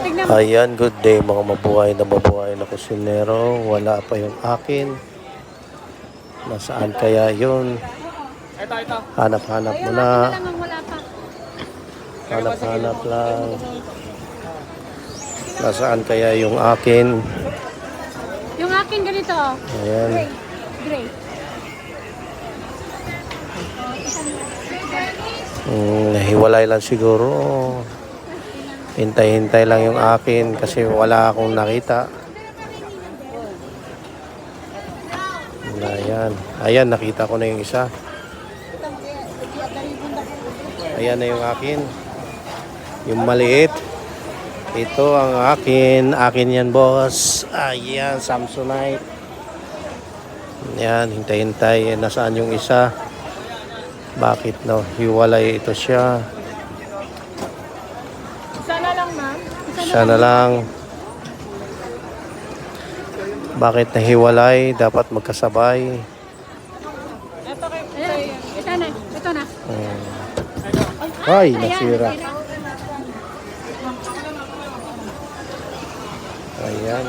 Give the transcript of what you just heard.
Tignan mo. Ayan, good day mga mabuhay na kusinero. Wala pa yung akin. Nasaan kaya yun? Hanap-hanap mo Ayun, na. akin na lang ang wala pa. Hanap-hanap lang. Nasaan kaya yung akin? Yung akin ganito. Ayan. Gray. Gray. Nahiwalay lang siguro. Hintay-hintay lang yung akin kasi wala akong nakita. Ayan. Ayan, nakita ko na yung isa. Ayan na yung akin. Yung maliit. Ito ang akin. Akin yan, boss. Ayan, Samsonite. Ayan, hintay-hintay. Nasaan yung isa? Bakit no? Hiwalay ito siya. Isa na lang, ma'am. Siya na lang. Bakit nahiwalay? Dapat magkasabay. Ito kay... Ayan, ito na. Ito na. Ay, nasira. Ayan.